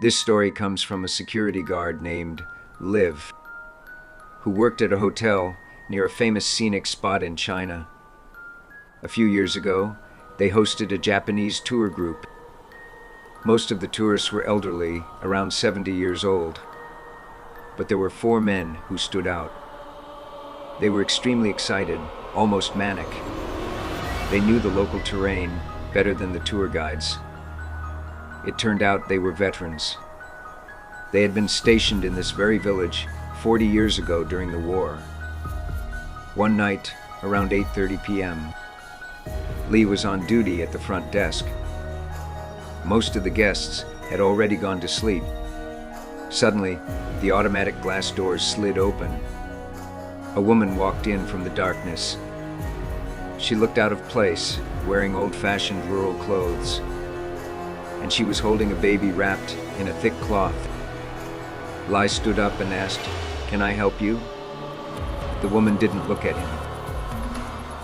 This story comes from a security guard named Liv, who worked at a hotel near a famous scenic spot in China. A few years ago, they hosted a Japanese tour group. Most of the tourists were elderly, around 70 years old. But there were 4 men who stood out. They were extremely excited, almost manic. They knew the local terrain better than the tour guides. It turned out they were veterans. They had been stationed in this very village 40 years ago during the war. One night, around 8:30 p.m., Lee was on duty at the front desk. Most of the guests had already gone to sleep. Suddenly, the automatic glass doors slid open. A woman walked in from the darkness. She looked out of place, wearing old-fashioned rural clothes, and she was holding a baby wrapped in a thick cloth. Lee stood up and asked, "Can I help you?" The woman didn't look at him.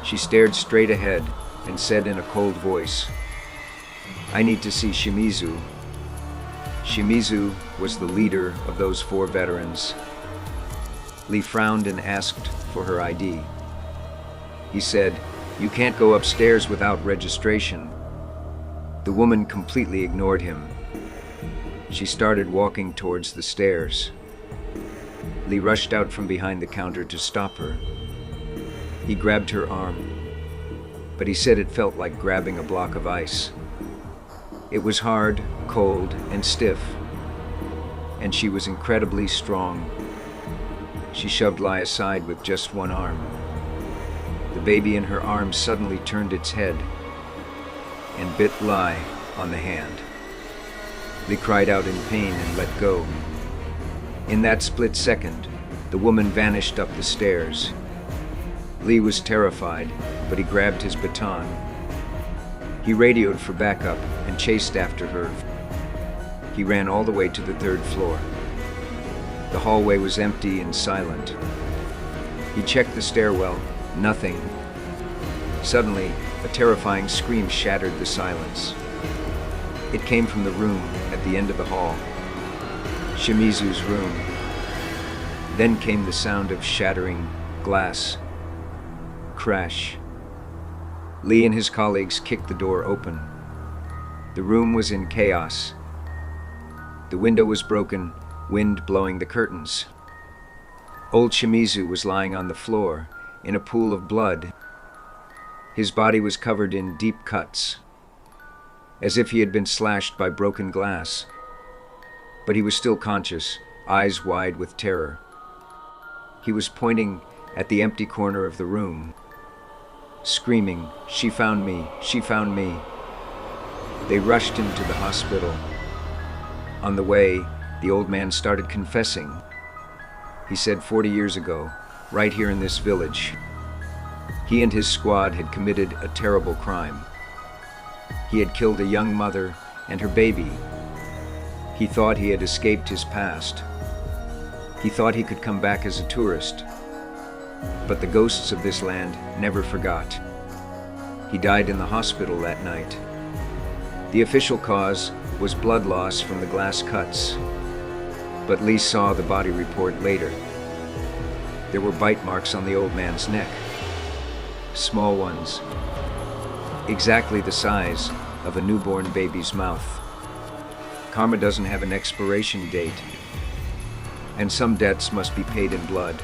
She stared straight ahead and said in a cold voice, "I need to see Shimizu." Shimizu was the leader of those 4 veterans. Lee frowned and asked for her ID. He said, "You can't go upstairs without registration." The woman completely ignored him. She started walking towards the stairs. Lee rushed out from behind the counter to stop her. He grabbed her arm, but he said it felt like grabbing a block of ice. It was hard, cold, and stiff, and she was incredibly strong. She shoved Lee aside with just one arm. The baby in her arms suddenly turned its head and bit Lee on the hand. Lee cried out in pain and let go. In that split second, the woman vanished up the stairs. Lee was terrified, but he grabbed his baton. He radioed for backup and chased after her. He ran all the way to the 3rd floor. The hallway was empty and silent. He checked the stairwell. Nothing. Suddenly, a terrifying scream shattered the silence. It came from the room at the end of the hall, Shimizu's room. Then came the sound of shattering glass. Crash. Lee and his colleagues kicked the door open. The room was in chaos. The window was broken, wind blowing the curtains. Old Shimizu was lying on the floor, in a pool of blood. His body was covered in deep cuts, as if he had been slashed by broken glass. But he was still conscious, eyes wide with terror. He was pointing at the empty corner of the room, screaming, "She found me! She found me!" They rushed him to the hospital. On the way, the old man started confessing. He said 40 years ago, right here in this village, he and his squad had committed a terrible crime. He had killed a young mother and her baby. He thought he had escaped his past. He thought he could come back as a tourist. But the ghosts of this land never forgot. He died in the hospital that night. The official cause was blood loss from the glass cuts, but Lee saw the body report later. There were bite marks on the old man's neck. Small ones, exactly the size of a newborn baby's mouth. Karma doesn't have an expiration date, and some debts must be paid in blood.